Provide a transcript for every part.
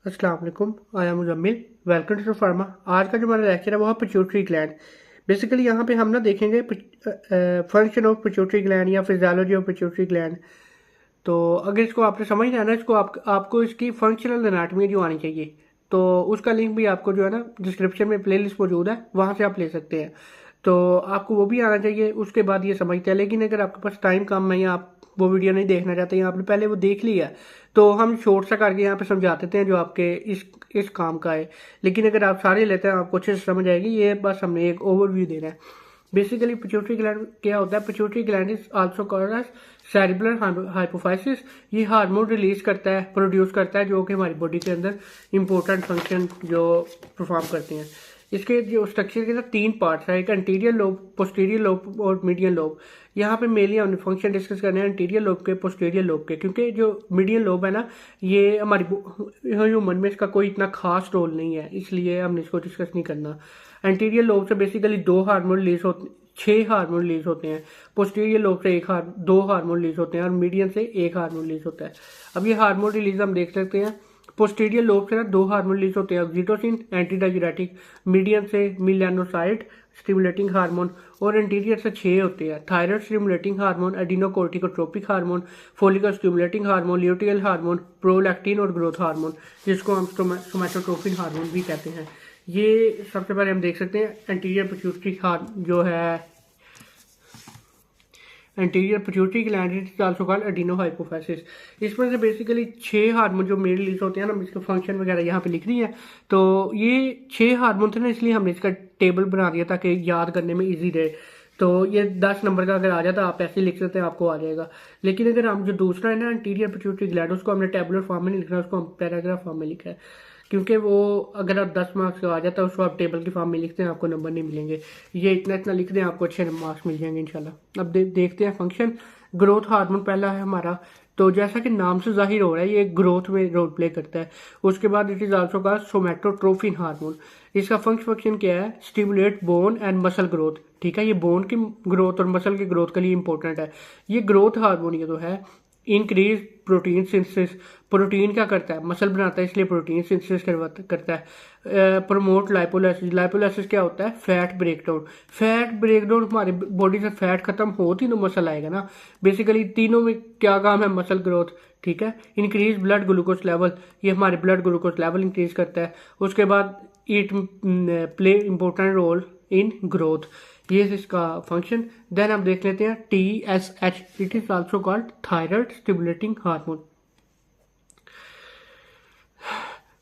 अस्सलाम वालेकुम। I am Muzammil. Welcome to pharma. आज का जो हमारा लेक्चर है वो है पिट्यूटरी ग्लैंड। बेसिकली यहाँ पे हम ना देखेंगे फंक्शन ऑफ पिट्यूटरी ग्लैंड या फिजियोलॉजी ऑफ पिट्यूटरी ग्लैंड। तो अगर इसको आपने समझ लेना है इसको आपको इसकी फंक्शनल एनाटमी जो आनी चाहिए, तो उसका लिंक भी आपको जो है ना डिस्क्रिप्शन में प्लेलिस्ट मौजूद है, वहाँ से आप ले सकते हैं। तो आपको वो भी आना चाहिए, उसके बाद ये समझते हैं। लेकिन अगर आपके पास टाइम कम है या आप वो वीडियो नहीं देखना चाहते या आपने पहले वो देख लिया है, तो हम शॉर्ट सा करके यहाँ पे समझा देते हैं जो आपके इस काम का है। लेकिन अगर आप सारे लेते हैं आपको अच्छे से समझ आएगी। ये बस हमने एक ओवरव्यू देना है। बेसिकली पिट्यूटरी ग्लैंड क्या होता है? Pituitary gland is also called as cerebral hypophysis. ये हार्मोन रिलीज करता है, प्रोड्यूस करता है, जो कि हमारी बॉडी के अंदर इंपॉर्टेंट फंक्शन जो परफॉर्म करते हैं। इसके जो स्ट्रक्चर के अंदर तीन पार्ट्स है, एक एंटीरियर लोब, पोस्टीरियर लोब और मीडियन लोब। यहाँ पे मेनली हमने फंक्शन डिस्कस करने हैं एंटीरियर लोब के, पोस्टीरियर लोब के, क्योंकि जो मीडियन लोब है ना, ये हमारी ह्यूमन में इसका कोई इतना खास रोल नहीं है, इसलिए हमने इसको डिस्कस नहीं करना। एंटीरियर लोब से बेसिकली दो हार्मोन रिलीज होते, 6 हार्मोन रिलीज होते हैं। पोस्टीरियर लोब से दो हार्मोन रिलीज होते हैं और मीडियन से एक हार्मोन रिलीज होता है। अब ये हार्मोन रिलीज हम देख सकते हैं। पोस्टीरियर लोब से ना दो हार्मोन रिलीज होते हैं, ऑक्सीटोसिन एंटीडाययूरेटिक, मीडियन से मिलानोसाइड स्टिमुलेटिंग हार्मोन, और एंटीरियर से 6 होते हैं, thyroid stimulating hormone, adrenocorticotropic hormone, follicle stimulating hormone, luteal hormone, prolactin और ग्रोथ हार्मोन, जिसको हम सोमैटोट्रोपिन हार्मोन भी कहते हैं। ये सबसे पहले हम देख सकते हैं एंटीरियर पिट्यूटरी जो है, anterior pituitary gland is also called adeno hypophysis. इसमें से बेसिकली 6 हार्मोन जो मेल रिलीज होते हैं ना, इसका फंक्शन वगैरह यहाँ पे लिख दी है। तो ये 6 हार्मोन थे ना, इसलिए हमने इसका टेबल बना दिया ताकि याद करने में ईजी रहे। तो ये 10 नंबर का अगर आ जाता आप ऐसे लिख सकते हैं, आपको आ जाएगा। लेकिन अगर हम जो दूसरा है ना एंटीरियर पिट्यूटरी ग्लैंड, उसको हमने टेबुलर फॉर्म में नहीं लिखना, उसको हम पैराग्राफ फॉर्म में लिखा है, क्योंकि वो अगर आप 10 मार्क्स का आ जाता है उसको आप टेबल की फॉर्म में लिखते हैं, आपको नंबर नहीं मिलेंगे। ये इतना इतना लिख दें, आपको अच्छे मार्क्स मिल जाएंगे इंशाल्लाह। अब देखते हैं फंक्शन। ग्रोथ हार्मोन पहला है हमारा। तो जैसा कि नाम से जाहिर हो रहा है, ये ग्रोथ में रोल प्ले करता है। उसके बाद it is also called somatotropin hormone. इसका फंक्शन क्या है? Stimulate bone and muscle growth. ठीक है, ये बोन की ग्रोथ और मसल की ग्रोथ के लिए इंपॉर्टेंट है। ये ग्रोथ हार्मोन ये तो है। Increase protein synthesis. प्रोटीन क्या करता है? मसल बनाता है, इसलिए प्रोटीन सिंथेसिस करता है। Promote lipolysis. लाइपोलाइसिस क्या होता है? Fat breakdown. फैट ब्रेकडाउन, हमारी बॉडी से फैट खत्म हो तीनों मसल आएगा ना। बेसिकली तीनों में क्या काम है? Muscle growth. ठीक है। Increase blood glucose level. ये हमारे ब्लड ग्लूकोज लेवल इंक्रीज करता है। उसके बाद it play important role in growth. ये है इसका फंक्शन। देन हम देख लेते हैं TSH। It is also called thyroid stimulating hormone.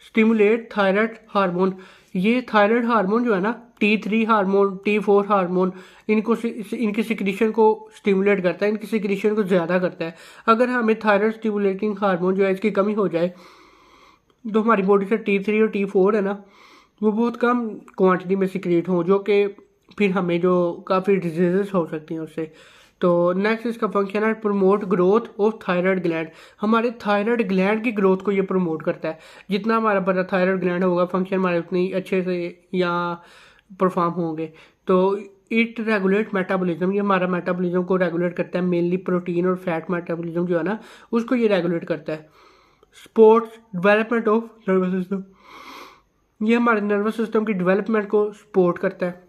Stimulate thyroid hormone. ये थायराइड हार्मोन जो है ना, T3 हार्मोन, T4 हार्मोन, इनकी सिक्रीशन को स्टिमुलेट करता है, इनकी सिक्रीशन को ज़्यादा करता है। अगर हमें थायराइड स्टिमुलेटिंग हार्मोन जो है इसकी कमी हो जाए, तो हमारी बॉडी से T3 और T4 है ना, वो बहुत कम क्वांटिटी में सिक्रीट हो, जो कि फिर हमें जो काफ़ी डिजीजेस हो सकती हैं उससे। तो नेक्स्ट इसका फंक्शन है promote growth of thyroid gland. हमारे थायराइड ग्लैंड की ग्रोथ को ये प्रमोट करता है। जितना हमारा बड़ा थायराइड ग्लैंड होगा, फंक्शन हमारे उतनी अच्छे से या परफॉर्म होंगे। तो इट रेगुलेट मेटाबॉलिज्म। ये हमारा मेटाबॉलिज्म को रेगुलेट करता है, मेनली प्रोटीन और फैट मेटाबॉलिज्म जो है ना, उसको ये रेगुलेट करता है। Sports development of nervous system. ये हमारे नर्वस सिस्टम की डेवलपमेंट को सपोर्ट करता है।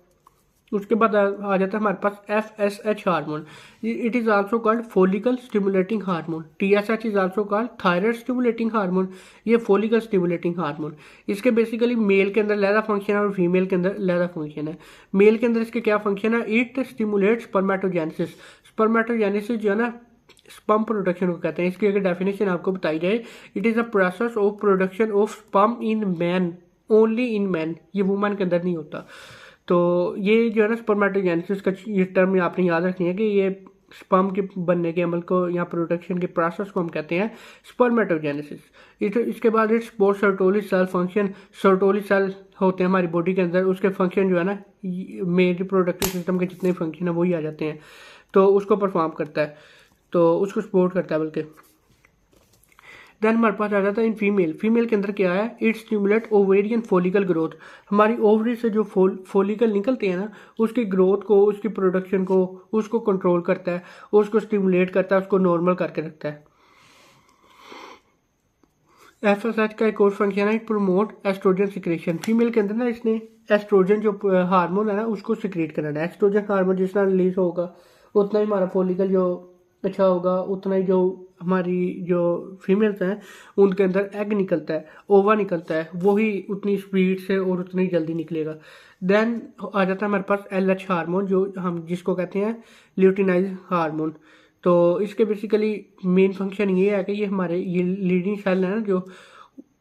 उसके बाद आ जाता है हमारे पास FSH hormone. It is also called follicle stimulating hormone. TSH is also called thyroid stimulating hormone. ये फोलिकल स्टिमुलेटिंग हार्मोन। इसके बेसिकली मेल के अंदर लहदा फंक्शन है और फीमेल के अंदर लहदा फंक्शन है। मेल के अंदर इसके क्या फंक्शन है? It stimulate spermatogenesis. स्पर्मेटोजेनेसिस जो है ना, स्पर्म प्रोडक्शन को कहते हैं। इसकी अगर डेफिनेशन आपको बताई जाए, it is a process of production of sperm in man, only in man. ये वुमन के अंदर नहीं होता। तो ये जो है ना स्पर्मेटोजेनेसिस का ये टर्म आपने याद रखनी है कि ये स्पर्म के बनने के अमल को या प्रोडक्शन के प्रोसेस को हम कहते हैं स्पर्मेटोजेनेसिस। इसके बाद it's post Sertoli cell function. Sertoli cell होते हैं हमारी बॉडी के अंदर, उसके फंक्शन जो है ना, मेन रिप्रोडक्टिव सिस्टम के जितने फंक्शन है वही आ जाते हैं। तो उसको परफॉर्म करता है, तो उसको सपोर्ट करता है बल्कि। देन हमारे पास आ जाता है इन फीमेल। फीमेल के अंदर क्या है? It stimulate ovarian follicle growth. हमारी ओवरी से जो फोलिकल निकलते हैं ना, उसकी ग्रोथ को, उसकी प्रोडक्शन को, उसको कंट्रोल करता है, उसको स्टिमुलेट करता है, उसको नॉर्मल करके रखता है। एफएसएच का एक और फंक्शन है, प्रमोट एस्ट्रोजन सिक्रेशन। फीमेल के अंदर ना इसने एस्ट्रोजन जो हार्मोन है ना उसको सिक्रेट करना है। एस्ट्रोजन हार्मोन जितना रिलीज होगा उतना ही हमारा फॉलिकल जो अच्छा होगा, उतना ही जो हमारी जो फीमेल्स हैं उनके अंदर एग निकलता है, ओवा निकलता है, वही उतनी स्पीड से और उतनी जल्दी निकलेगा। देन आ जाता है हमारे पास एलएच हार्मोन, जो हम जिसको कहते हैं ल्यूटिनाइज हार्मोन। तो इसके बेसिकली मेन फंक्शन ये है कि ये हमारे ये लीडिंग सेल है ना, जो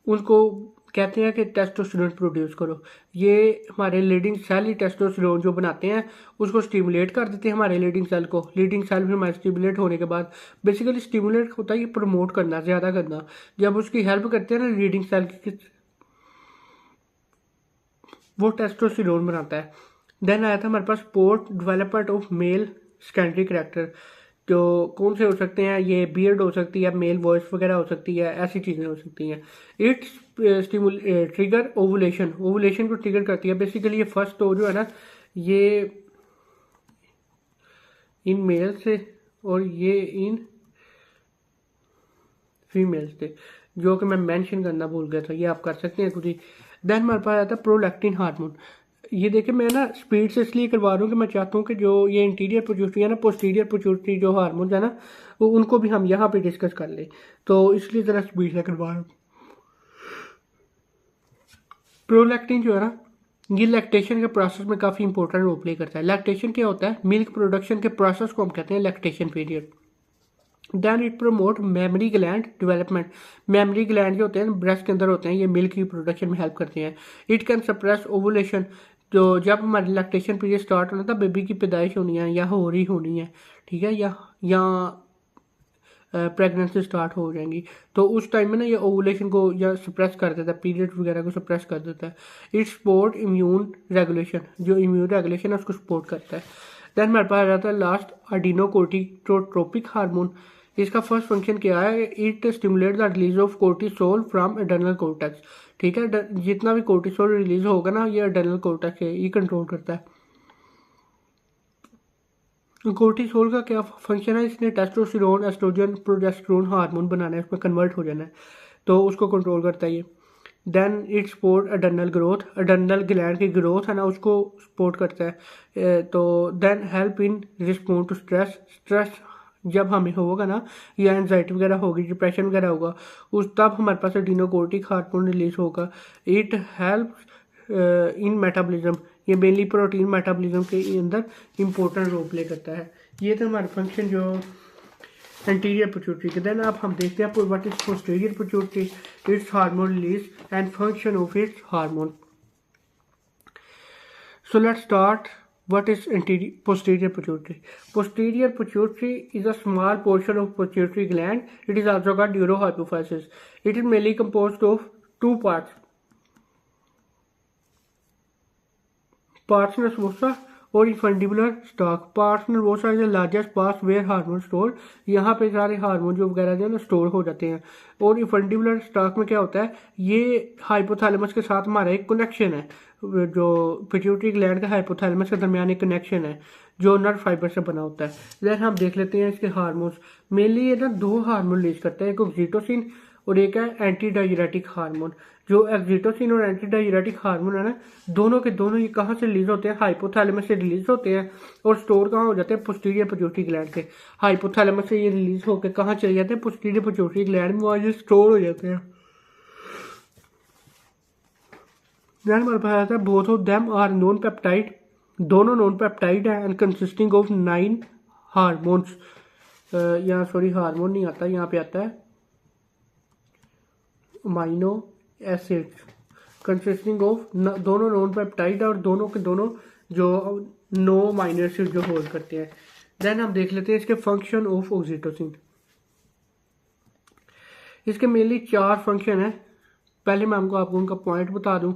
उनको कहते हैं कि टेस्टोस्टेरोन प्रोड्यूस करो। ये हमारे लीडिंग सेल ही टेस्टोस्टेरोन जो बनाते हैं उसको स्टिमुलेट कर देते हैं हमारे लीडिंग सेल को। लीडिंग सेल फिर हमारे स्टिमुलेट होने के बाद बेसिकली स्टिमुलेट होता है ये प्रमोट करना, ज़्यादा करना। जब उसकी हेल्प करते हैं ना लीडिंग सेल की, वो टेस्टोस्टेरोन बनाता है। देन आया था हमारे पास sport development of male secondary character. जो कौन से हो सकते हैं, ये बियर्ड हो सकती है, मेल वॉइस वगैरह हो सकती है, ऐसी चीज़ें हो सकती हैं। इट्स ट्रिगर ओवुलेशन, ओवुलेशन को ट्रिगर करती है। बेसिकली ये फर्स्ट तो जो है ना ये इन मेल से और ये इन फीमेल्स थे, जो कि मैं मेंशन करना भूल गया था, ये आप कर सकते हैं खुद ही। देन हमारे पास आता है प्रोलैक्टिन हार्मोन। ये देखिए मैं ना स्पीड से इसलिए करवा रहा हूँ कि मैं चाहता हूँ कि जो ये इंटीरियर पिट्यूटरी है ना, पोस्टीरियर पिट्यूटरी जो हार्मोन है ना, वो उनको भी हम यहाँ पे डिस्कस कर लें, तो इसलिए ज़रा स्पीड से करवा रहा हूँ। प्रोलैक्टिन जो है ना, ये लैक्टेशन के प्रोसेस में काफ़ी इंपॉर्टेंट रोल प्ले करता है। लैक्टेशन क्या होता है, मिल्क प्रोडक्शन के प्रोसेस को हम कहते हैं lactation period. Then it promote mammary gland development. Mammary gland जो होते हैं ब्रेस्ट के अंदर होते हैं, ये मिल्क की प्रोडक्शन में हेल्प करते हैं। It can suppress ovulation. तो जब हमारी लैक्टेशन पीरियड स्टार्ट होना था, बेबी की पैदाइश होनी है या हो रही होनी है, ठीक है, या प्रेगनेंसी स्टार्ट हो जाएंगी, तो उस टाइम में ना ये ओवुलेशन को या सप्रेस कर देता है, पीरियड वगैरह को सप्रेस कर देता है। इट सपोर्ट इम्यून रेगुलेशन, जो इम्यून रेगुलेशन है उसको सपोर्ट करता है। देन हमारे पास आ जाता है लास्ट एडिनोकोर्टिकोट्रोपिक हार्मोन। इसका फर्स्ट फंक्शन क्या है, it stimulate the release of cortisol from adrenal cortex. ठीक है, जितना भी कोर्टिसोल रिलीज होगा ना ये एडर्नल कोर्टेक्स है, ये कंट्रोल करता है। कोर्टिसोल का क्या फंक्शन है, इसने टेस्टोस्टेरोन एस्ट्रोजन प्रोजेस्टेरोन हार्मोन बनाना है, उसमें कन्वर्ट हो जाना है, तो उसको कंट्रोल करता है ये। Then it support adrenal growth, adrenal gland की ग्रोथ है ना उसको सपोर्ट करता है। तो then help in respond to stress. Stress जब हमें होगा ना, या एनजाइटी वगैरह होगी, डिप्रेशन वगैरह होगा, उस तब हमारे पास एडिनोकोर्टिक हार्मोन रिलीज होगा। इट हेल्प इन मेटाबॉलिज्म, ये मेनली प्रोटीन मेटाबॉलिज्म के अंदर इंपॉर्टेंट रोल प्ले करता है। ये तो हमारे फंक्शन जो एंटीरियर पिट्यूटरी के। देन अब हम देखते हैं what is posterior pituitary, it's hormone release and function of its hormone. So let's start what is posterior pituitary. Posterior pituitary is a small portion of pituitary gland. It is also called neurohypophysis. It is mainly composed of two parts, pars nervosa और infundibular stalk. Pars nervosa is the largest part where hormone store, यहाँ पे सारे hormone जो वगैरह जो है ना store हो जाते हैं। और इन्फंडिबुलर स्टॉक में क्या होता है, ये हाइपोथैलेमस के साथ हमारा एक कनेक्शन है, जो पिट्यूटरी ग्लैंड का हाइपोथैलेमस के दरमियान एक कनेक्शन है जो नर्व फाइबर से बना होता है। देन हम देख लेते हैं इसके हार्मोन्स। मेनली ये ना दो हार्मोन रिलीज करते हैं, एक ऑक्सीटोसिन और एक है एंटी डाययूरेटिक हार्मोन। जो एक्सिटोसिन और एंटी डाययूरेटिक हार्मोन है ना, दोनों के दोनों ये कहाँ से रिलीज होते हैं, हाइपोथैलेमस से रिलीज होते हैं और स्टोर कहाँ हो जाते हैं, पोस्टीरियर पिट्यूटरी ग्लैंड से। हाइपोथैलेमस से ये रिलीज होकर कहाँ चले जाते हैं, पोस्टीरियर पिट्यूटरी ग्लैंड में, वहाँ ये स्टोर हो जाते हैं। देन हमारे पास आता है both of them are non peptide, दोनों नॉन पेप्टाइड है एंड कंसिस्टिंग ऑफ 9 हार्मोन्स। यहाँ सॉरी हार्मोन नहीं आता, यहाँ पे आता है अमाइनो एसिड्स कंसिस्टिंग ऑफ, दोनों नॉन पेप्टाइड और दोनों के दोनों जो 9 अमाइनो एसिड जो होल्ड करते हैं। देन हम देख लेते हैं इसके फंक्शन ऑफ ऑक्सीटोसिन। इसके मेनली 4 फंक्शन है। पहले मैं आपको उनका पॉइंट बता दूं।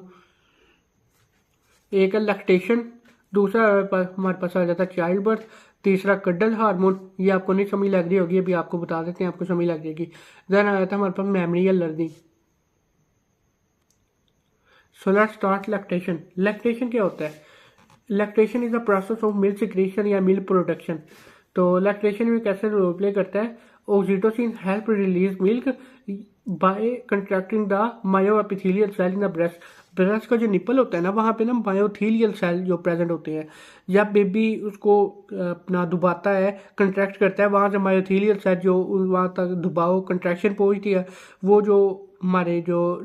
एक है लैक्टेशन, दूसरा हमारे पास आ जाता है चाइल्ड बर्थ, तीसरा कडल हार्मोन, ये आपको नहीं समझ लग रही होगी, अभी आपको बता देते हैं, आपको समझ लग जाएगी। देन आया था हमारे पास मेमोरी या learning. So let's start lactation. Lactation क्या होता है, lactation is the process of milk secretion या मिल्क प्रोडक्शन। तो लैक्टेशन में कैसे रोल प्ले करता है, oxytocin help release milk by contracting the myoepithelial cell in the breast. Breast का जो निपल होता है ना, वहाँ पे ना मायोथीलियल सेल जो प्रेजेंट होते हैं, जब बेबी उसको अपना दुबाता है, कंट्रैक्ट करता है, वहाँ से मायोथीलियल सेल जो वहाँ तक दबाव कंट्रैक्शन पहुँचती है, वो जो हमारे जो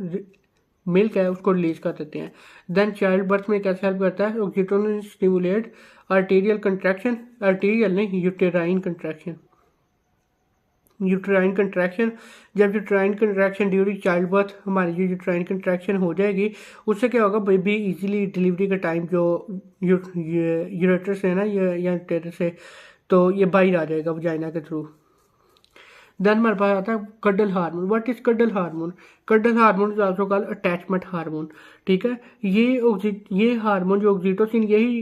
मिल्क है उसको रिलीज कर देते हैं। देन चाइल्ड बर्थ में कैसे हेल्प करता है? Oxytocin stimulate arterial contraction, arterial नहीं, यूटेराइन कंट्रैक्शन। यूट्राइन कंट्रैक्शन, जब uterine contraction during child birth हमारी जो यूट्राइन कंट्रैक्शन हो जाएगी, उससे क्या होगा, बेबी इजीली डिलीवरी का टाइम जो यूरेटस है ना, ये या यूटेरस से, तो ये बाहर आ जाएगा वजाइना के थ्रू। देन हमारे पास आता है cuddle hormone. What is cuddle hormone? Cuddle hormone is also called attachment hormone. ठीक है, ये हार्मोन जो ऑक्सीटोसिन यही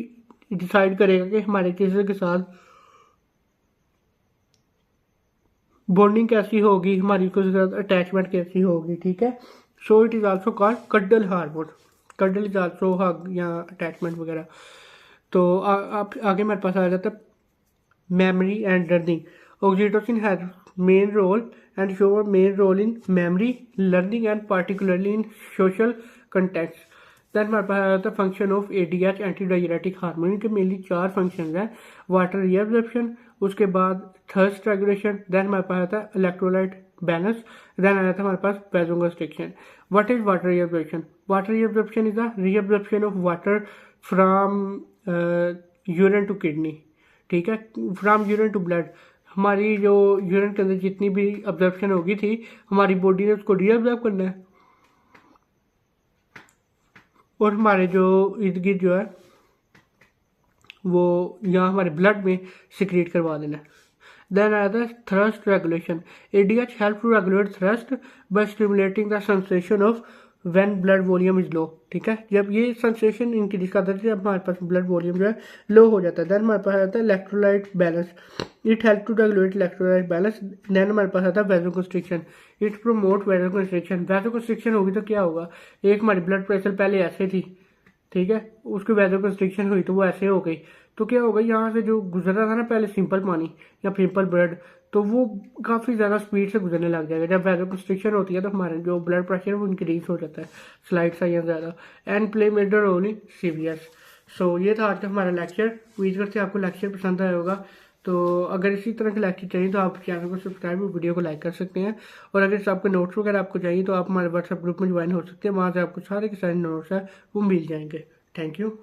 डिसाइड करेगा कि हमारे किसी के साथ बॉन्डिंग कैसी होगी, हमारी किसी के साथ अटैचमेंट कैसी होगी। ठीक है, so it is also called cuddle hormone. Cuddle is also hug या अटैचमेंट वगैरह। तो आप आगे मेरे पास आ जाता है memory and learning. Oxytocin has main role and show a main role in memory, learning and particularly in social context. Then हमारे पास आता है फंक्शन ऑफ ADH एंटीडायरेटिक हार्मोन। इनके मेनली 4 फंक्शन हैं। वाटर रीअब्जॉर्प्शन, उसके बाद थर्स्ट रेगुलेशन, देन हमारे पास आता है इलेक्ट्रोलाइट बैलेंस, देन आता है हमारे पास vasoconstriction. What is water reabsorption? Water reabsorption is the reabsorption of water from urine to kidney. ठीक है, फ्रॉम यूरिन टू ब्लड। हमारी जो यूरिन के अंदर जितनी भी अब्जॉर्प्शन होगी थी, हमारी बॉडी ने उसको रीअब्जॉर्ब करना है और हमारे जो इर्द गिर्द जो है वो यहाँ हमारे ब्लड में सिक्रेट करवा देना है। देन आया था thirst regulation. ADH help to regulate thirst by stimulating the sensation of when blood volume is low. ठीक है, जब ये सेंसेशन इंक्रीज करता है, जब हमारे पास ब्लड वॉल्यूम जो है लो हो जाता है। देन हमारे पास आता है electrolyte balance. It help to regulate electrolyte balance. Then हमारे पास आता है वैसोकंस्ट्रिक्शन। It promote वैसोकंस्ट्रिक्शन। वैसोकंस्ट्रिक्शन होगी तो क्या होगा, एक हमारी ब्लड प्रेशर पहले ऐसे थी, ठीक है, उसकी वैसोकंस्ट्रिक्शन हुई तो वो ऐसे हो गई, तो क्या होगा, यहाँ से जो गुजर रहा था ना पहले सिंपल पानी या सिंपल ब्लड, तो वो काफ़ी ज़्यादा स्पीड से गुजरने लग जाएगा। जब वैसोकंस्ट्रिक्शन होती है तो हमारे जो ब्लड प्रेशर है वो इंक्रीज हो जाता है स्लाइड सा या ज़्यादा। And play major role in CVS। So ये था आज का हमारा लेक्चर। उम्मीद करते हैं आपको लेक्चर पसंद आया होगा। तो अगर इसी तरह के लेक्चर चाहिए तो आप चैनल को सब्सक्राइब और वीडियो को लाइक कर सकते हैं। और अगर आपके नोट्स वगैरह आपको चाहिए तो आप हमारे व्हाट्सएप ग्रुप में ज्वाइन हो सकते हैं, वहाँ से आपको सारे के सारे नोट्स हैं वो मिल जाएंगे। Thank you.